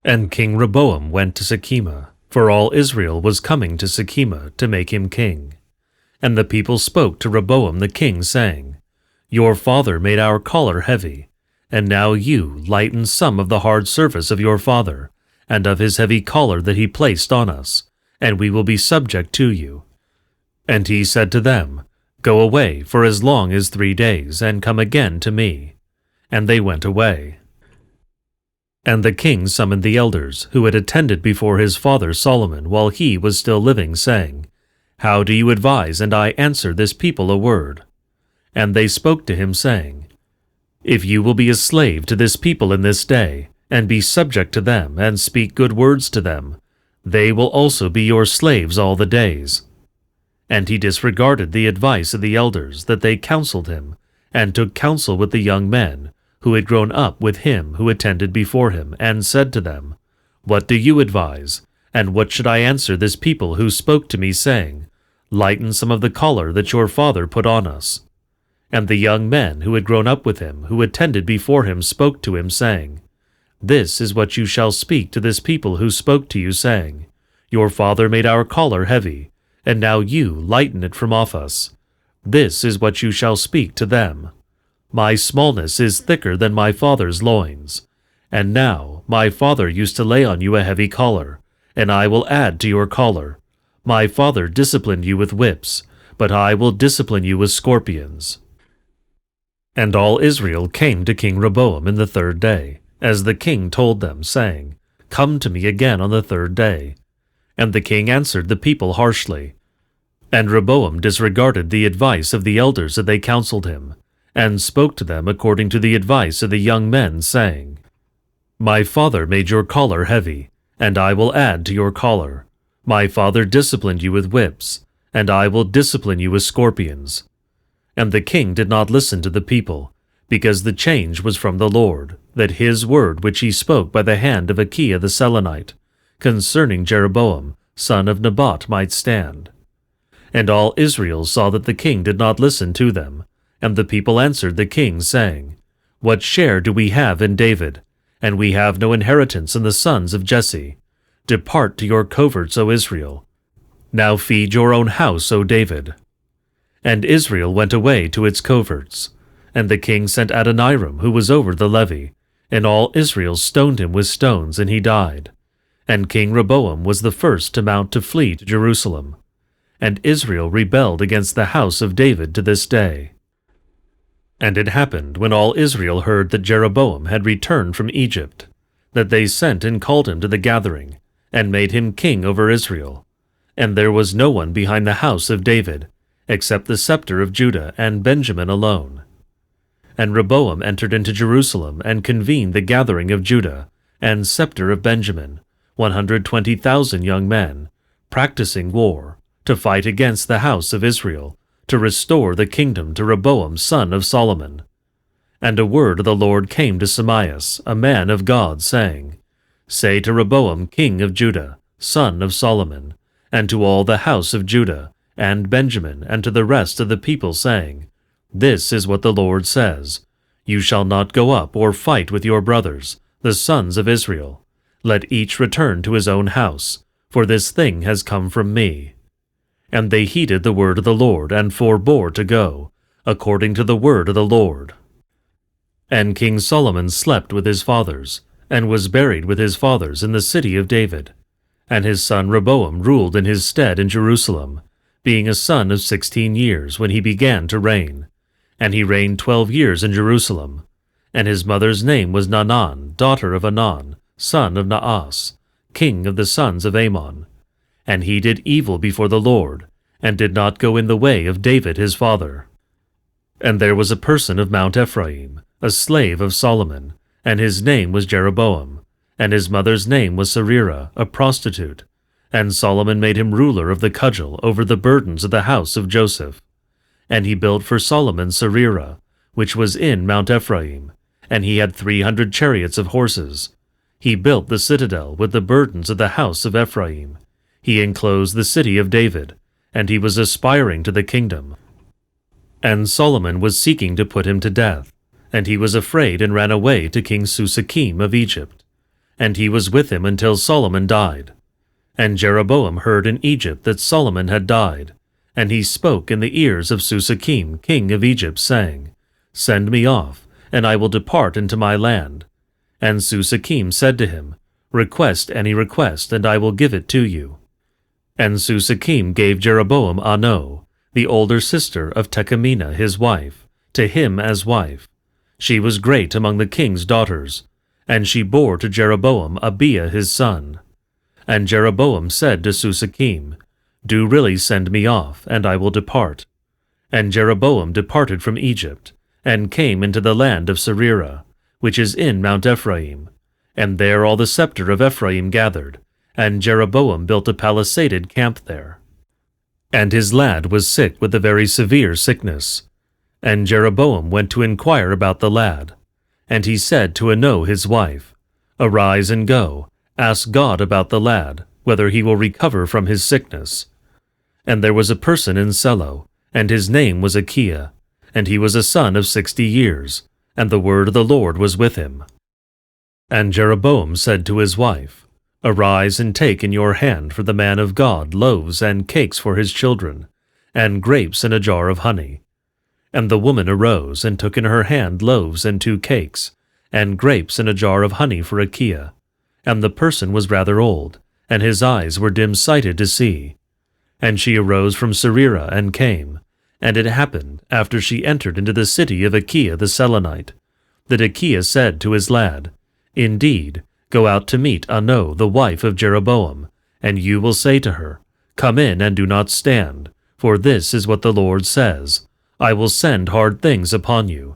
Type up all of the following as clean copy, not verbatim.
And King Roboam went to Shechemah, for all Israel was coming to Shechemah to make him king. And the people spoke to Roboam the king, saying, Your father made our collar heavy, and now you lighten some of the hard service of your father, and of his heavy collar that he placed on us, and we will be subject to you. And he said to them, Go away for as long as 3 days, and come again to me. And they went away. And the king summoned the elders, who had attended before his father Solomon while he was still living, saying, How do you advise, and I answer this people a word? And they spoke to him, saying, If you will be a slave to this people in this day, and be subject to them, and speak good words to them, they will also be your slaves all the days. And he disregarded the advice of the elders, that they counseled him, and took counsel with the young men, who had grown up with him who attended before him, and said to them, What do you advise? And what should I answer this people who spoke to me, saying, Lighten some of the collar that your father put on us? And the young men who had grown up with him, who attended before him, spoke to him, saying, This is what you shall speak to this people who spoke to you, saying, Your father made our collar heavy, and now you lighten it from off us. This is what you shall speak to them. My smallness is thicker than my father's loins. And now my father used to lay on you a heavy collar, and I will add to your collar. My father disciplined you with whips, but I will discipline you with scorpions. And all Israel came to King Roboam in the 3rd day, as the king told them, saying, Come to me again on the 3rd day. And the king answered the people harshly. And Roboam disregarded the advice of the elders that they counseled him, and spoke to them according to the advice of the young men, saying, My father made your collar heavy, and I will add to your collar. My father disciplined you with whips, and I will discipline you with scorpions. And the king did not listen to the people, because the change was from the Lord, that his word which he spoke by the hand of Achiah the Selonite, concerning Jeroboam, son of Nebat, might stand. And all Israel saw that the king did not listen to them, and the people answered the king, saying, What share do we have in David? And we have no inheritance in the sons of Jesse. Depart to your coverts, O Israel. Now feed your own house, O David. And Israel went away to its coverts. And the king sent Adoniram, who was over the levy, and all Israel stoned him with stones, and he died. And King Roboam was the first to mount to flee to Jerusalem. And Israel rebelled against the house of David to this day. And it happened, when all Israel heard that Jeroboam had returned from Egypt, that they sent and called him to the gathering, and made him king over Israel. And there was no one behind the house of David, except the scepter of Judah and Benjamin alone. And Roboam entered into Jerusalem, and convened the gathering of Judah, and scepter of Benjamin, 120,000 young men, practicing war, to fight against the house of Israel, to restore the kingdom to Roboam son of Solomon. And a word of the Lord came to Samias, a man of God, saying, Say to Roboam king of Judah, son of Solomon, and to all the house of Judah, and Benjamin, and to the rest of the people, saying, This is what the Lord says, You shall not go up or fight with your brothers, the sons of Israel. Let each return to his own house, for this thing has come from me. And they heeded the word of the Lord, and forbore to go, according to the word of the Lord. And King Solomon slept with his fathers, and was buried with his fathers in the city of David. And his son Roboam ruled in his stead in Jerusalem, being a son of 16 years when he began to reign. And he reigned 12 years in Jerusalem. And his mother's name was Naanan, daughter of Anan, son of Naas, king of the sons of Ammon. And he did evil before the Lord, and did not go in the way of David his father. And there was a person of Mount Ephraim, a slave of Solomon, and his name was Jeroboam, and his mother's name was Serira, a prostitute. And Solomon made him ruler of the cudgel over the burdens of the house of Joseph. And he built for Solomon Serira, which was in Mount Ephraim, and he had 300 chariots of horses. He built the citadel with the burdens of the house of Ephraim. He enclosed the city of David, and he was aspiring to the kingdom. And Solomon was seeking to put him to death, and he was afraid and ran away to King Susakim of Egypt. and he was with him until Solomon died. And Jeroboam heard in Egypt that Solomon had died, and he spoke in the ears of Susakim, king of Egypt, saying, Send me off, and I will depart into my land. And Susakim said to him, Request any request, and I will give it to you. And Susakim gave Jeroboam Ano, the older sister of Tekemina his wife, to him as wife. She was great among the king's daughters, and she bore to Jeroboam Abiah his son. And Jeroboam said to Susakim, Do really send me off, and I will depart. And Jeroboam departed from Egypt, and came into the land of Serirah, which is in Mount Ephraim. And there all the scepter of Ephraim gathered, and Jeroboam built a palisaded camp there. And his lad was sick with a very severe sickness. And Jeroboam went to inquire about the lad. And he said to Ano his wife, Arise and go, ask God about the lad, whether he will recover from his sickness. And there was a person in Selo, and his name was Achiah, and he was a son of 60 years, and the word of the Lord was with him. And Jeroboam said to his wife, Arise and take in your hand for the man of God loaves and cakes for his children, and grapes and a jar of honey. And the woman arose and took in her hand loaves and 2 cakes, and grapes and a jar of honey for Achiah. And the person was rather old, and his eyes were dim-sighted to see. And she arose from Serirah and came. And it happened, after she entered into the city of Achiah the Selonite, that Achiah said to his lad, Indeed, go out to meet Ano the wife of Jeroboam, and you will say to her, Come in and do not stand, for this is what the Lord says, I will send hard things upon you.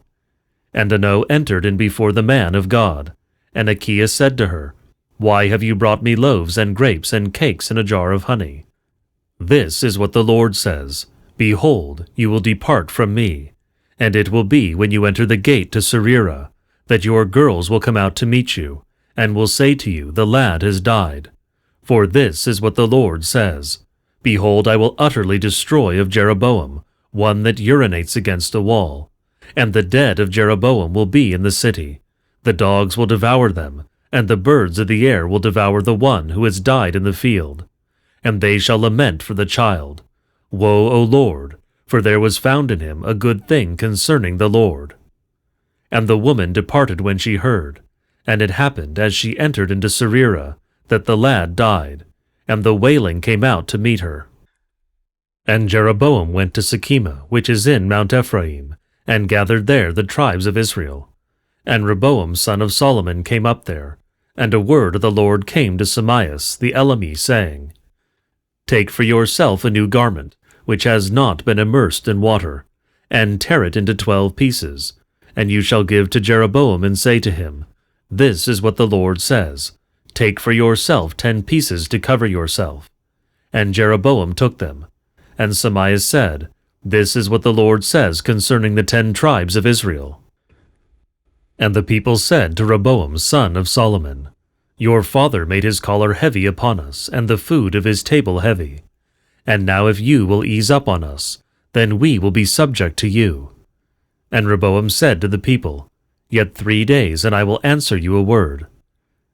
And Ano entered in before the man of God. And Achiah said to her, Why have you brought me loaves and grapes and cakes and a jar of honey? This is what the Lord says, Behold, you will depart from me, and it will be when you enter the gate to Serirah, that your girls will come out to meet you, and will say to you, The lad has died. For this is what the Lord says, Behold, I will utterly destroy of Jeroboam one that urinates against a wall, and the dead of Jeroboam will be in the city. The dogs will devour them, and the birds of the air will devour the one who has died in the field. And they shall lament for the child. Woe, O Lord, for there was found in him a good thing concerning the Lord. And the woman departed when she heard. And it happened, as she entered into Serirah, that the lad died, and the wailing came out to meet her. And Jeroboam went to Shechemah, which is in Mount Ephraim, and gathered there the tribes of Israel. And Roboam son of Solomon came up there, and a word of the Lord came to Samias the Elamite, saying, Take for yourself a new garment, which has not been immersed in water, and tear it into 12 pieces, and you shall give to Jeroboam, and say to him, This is what the Lord says, Take for yourself 10 pieces to cover yourself. And Jeroboam took them. And Samias said, This is what the Lord says concerning the 10 tribes of Israel. And the people said to Roboam son of Solomon, Your father made his collar heavy upon us, and the food of his table heavy. And now if you will ease up on us, then we will be subject to you. And Roboam said to the people, Yet 3 days, and I will answer you a word.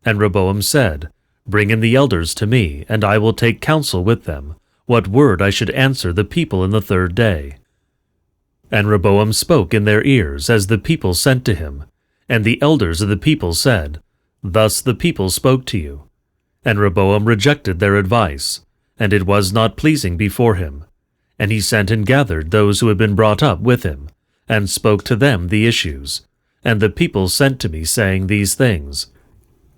And Roboam said, Bring in the elders to me, and I will take counsel with them, what word I should answer the people in the 3rd day. And Roboam spoke in their ears as the people sent to him, and the elders of the people said, Thus the people spoke to you. And Roboam rejected their advice, and it was not pleasing before him. And he sent and gathered those who had been brought up with him, and spoke to them the issues. And the people sent to me, saying these things.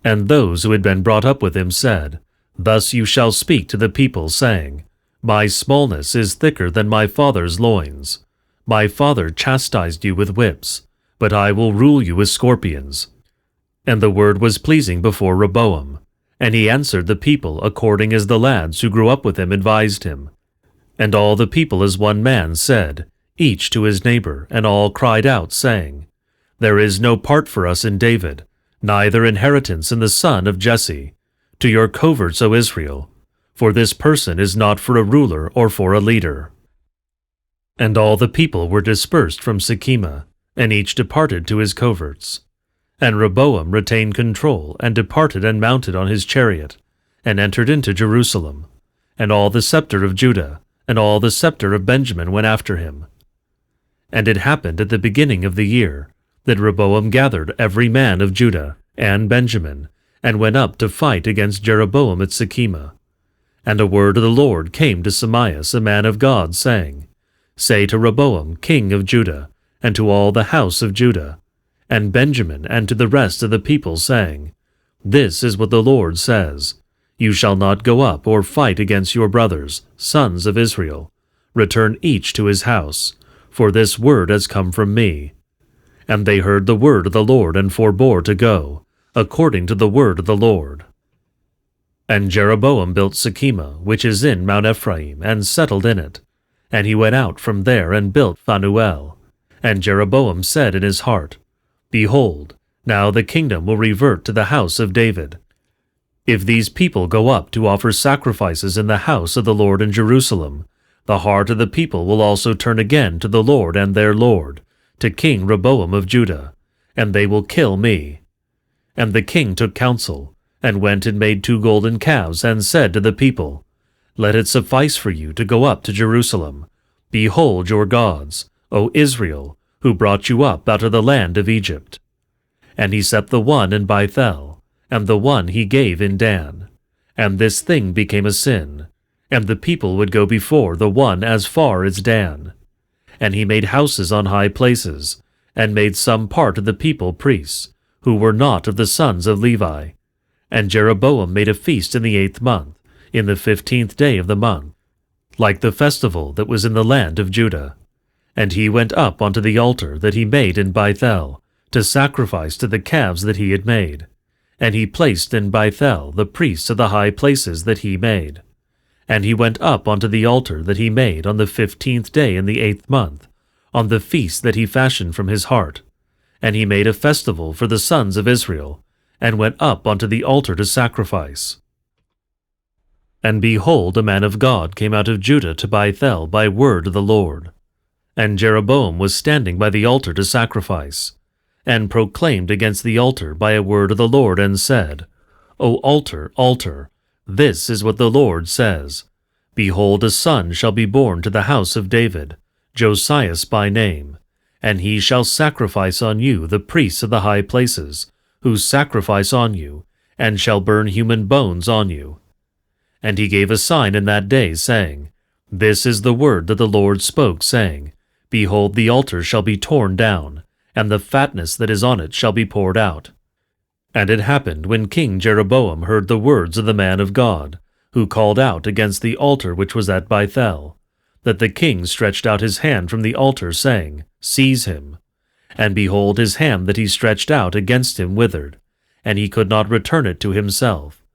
And those who had been brought up with him said, Thus you shall speak to the people, saying, My smallness is thicker than my father's loins. My father chastised you with whips, but I will rule you with scorpions. And the word was pleasing before Roboam, and he answered the people according as the lads who grew up with him advised him. And all the people as one man said, each to his neighbor, and all cried out, saying, There is no part for us in David, neither inheritance in the son of Jesse. To your coverts, O Israel, for this person is not for a ruler or for a leader. And all the people were dispersed from Shechemah, and each departed to his coverts. And Roboam retained control, and departed and mounted on his chariot, and entered into Jerusalem. And all the scepter of Judah, and all the scepter of Benjamin went after him. And it happened at the beginning of the year, that Roboam gathered every man of Judah and Benjamin, and went up to fight against Jeroboam at Shechemah. And a word of the Lord came to Samias, a man of God, saying, Say to Roboam, king of Judah, and to all the house of Judah, and Benjamin, and to the rest of the people, saying, This is what the Lord says, You shall not go up or fight against your brothers, sons of Israel. Return each to his house, for this word has come from me. And they heard the word of the Lord, and forbore to go, according to the word of the Lord. And Jeroboam built Shechemah, which is in Mount Ephraim, and settled in it. And he went out from there and built Phanuel. And Jeroboam said in his heart, Behold, now the kingdom will revert to the house of David. If these people go up to offer sacrifices in the house of the Lord in Jerusalem, the heart of the people will also turn again to the Lord and their Lord, to King Roboam of Judah, and they will kill me. And the king took counsel, and went and made 2 golden calves, and said to the people, Let it suffice for you to go up to Jerusalem. Behold your gods, O Israel, who brought you up out of the land of Egypt. And he set the one in Bethel, and the one he gave in Dan. And this thing became a sin, and the people would go before the one as far as Dan. And he made houses on high places, and made some part of the people priests, who were not of the sons of Levi. And Jeroboam made a feast in the 8th month, in the 15th day of the month, like the festival that was in the land of Judah. And he went up unto the altar that he made in Bethel, to sacrifice to the calves that he had made. And he placed in Bethel the priests of the high places that he made. And he went up unto the altar that he made on the 15th day in the 8th month, on the feast that he fashioned from his heart. And he made a festival for the sons of Israel, and went up unto the altar to sacrifice. And behold, a man of God came out of Judah to Bethel by word of the Lord. And Jeroboam was standing by the altar to sacrifice, and proclaimed against the altar by a word of the Lord, and said, O altar, altar, this is what the Lord says, Behold, a son shall be born to the house of David, Josias by name, and he shall sacrifice on you the priests of the high places, who sacrifice on you, and shall burn human bones on you. And he gave a sign in that day, saying, This is the word that the Lord spoke, saying, Behold, the altar shall be torn down, and the fatness that is on it shall be poured out. And it happened, when King Jeroboam heard the words of the man of God, who called out against the altar which was at Bethel, that the king stretched out his hand from the altar, saying, Seize him. And behold, his hand that he stretched out against him withered, and he could not return it to himself.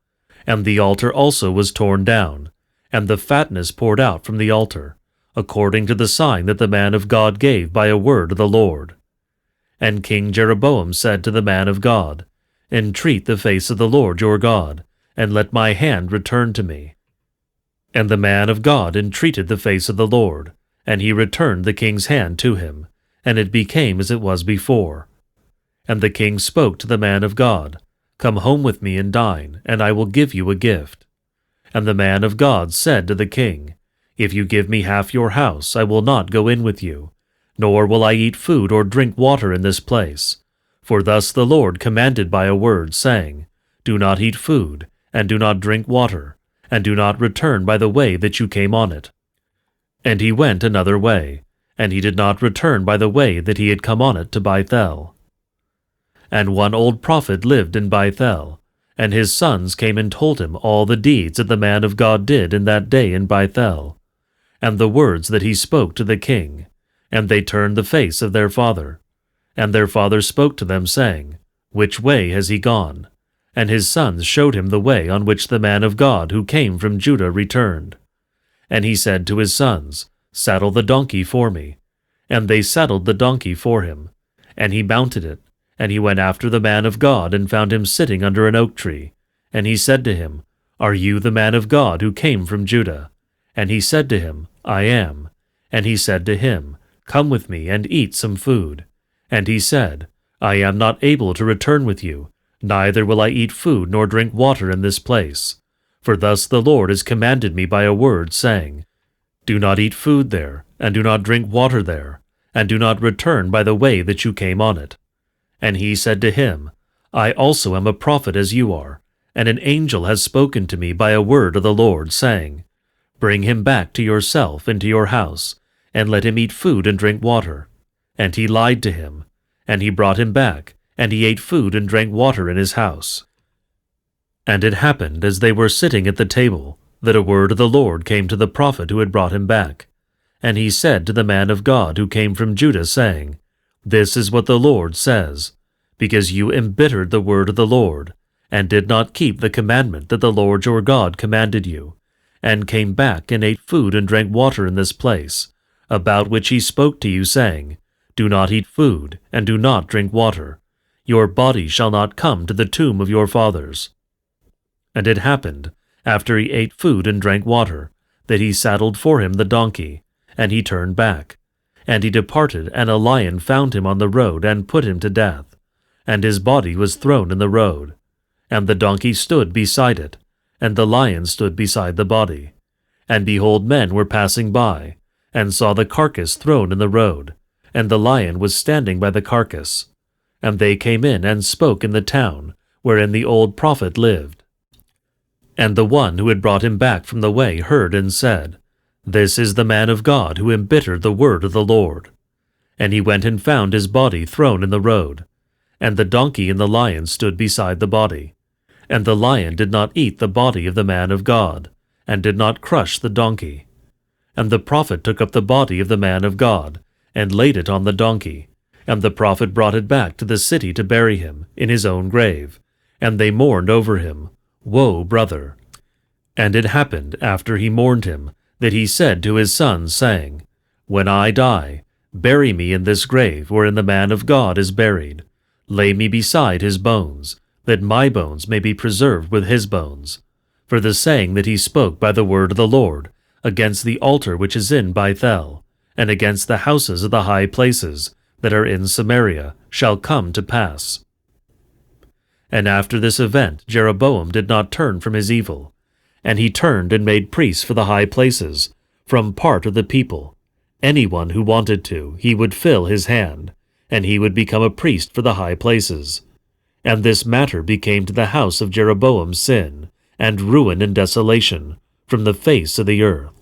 And the altar also was torn down, and the fatness poured out from the altar, according to the sign that the man of God gave by a word of the Lord. And King Jeroboam said to the man of God, Entreat the face of the Lord your God, and let my hand return to me. And the man of God entreated the face of the Lord, and he returned the king's hand to him, and it became as it was before. And the king spoke to the man of God, Come home with me and dine, and I will give you a gift. And the man of God said to the king, If you give me half your house, I will not go in with you, nor will I eat food or drink water in this place. For thus the Lord commanded by a word, saying, Do not eat food, and do not drink water, and do not return by the way that you came on it. And he went another way, and he did not return by the way that he had come on it to Bethel. And one old prophet lived in Bethel, and his sons came and told him all the deeds that the man of God did in that day in Bethel, and the words that he spoke to the king, and they turned the face of their father. And their father spoke to them, saying, Which way has he gone? And his sons showed him the way on which the man of God who came from Judah returned. And he said to his sons, Saddle the donkey for me. And they saddled the donkey for him, and he mounted it. And he went after the man of God, and found him sitting under an oak tree. And he said to him, Are you the man of God who came from Judah? And he said to him, I am. And he said to him, Come with me and eat some food. And he said, I am not able to return with you, neither will I eat food nor drink water in this place. For thus the Lord has commanded me by a word, saying, Do not eat food there, and do not drink water there, and do not return by the way that you came on it. And he said to him, I also am a prophet as you are, and an angel has spoken to me by a word of the Lord, saying, Bring him back to yourself into your house, and let him eat food and drink water. And he lied to him, and he brought him back, and he ate food and drank water in his house. And it happened, as they were sitting at the table, that a word of the Lord came to the prophet who had brought him back. And he said to the man of God who came from Judah, saying, This is what the Lord says, because you embittered the word of the Lord, and did not keep the commandment that the Lord your God commanded you, and came back and ate food and drank water in this place, about which he spoke to you, saying, Do not eat food, and do not drink water. Your body shall not come to the tomb of your fathers. And it happened, after he ate food and drank water, that he saddled for him the donkey, and he turned back. And he departed, and a lion found him on the road, and put him to death. And his body was thrown in the road. And the donkey stood beside it, and the lion stood beside the body. And behold, men were passing by, and saw the carcass thrown in the road, and the lion was standing by the carcass. And they came in and spoke in the town, wherein the old prophet lived. And the one who had brought him back from the way heard and said, This is the man of God who embittered the word of the Lord. And he went and found his body thrown in the road. And the donkey and the lion stood beside the body. And the lion did not eat the body of the man of God, and did not crush the donkey. And the prophet took up the body of the man of God, and laid it on the donkey. And the prophet brought it back to the city to bury him in his own grave. And they mourned over him, Woe, brother! And it happened, after he mourned him, that he said to his sons, saying, When I die, bury me in this grave wherein the man of God is buried. Lay me beside his bones, that my bones may be preserved with his bones. For the saying that he spoke by the word of the Lord, against the altar which is in Bethel, and against the houses of the high places that are in Samaria, shall come to pass. And after this event Jeroboam did not turn from his evil, and he turned and made priests for the high places, from part of the people. Anyone who wanted to, he would fill his hand, and he would become a priest for the high places. And this matter became to the house of Jeroboam sin, and ruin and desolation, from the face of the earth.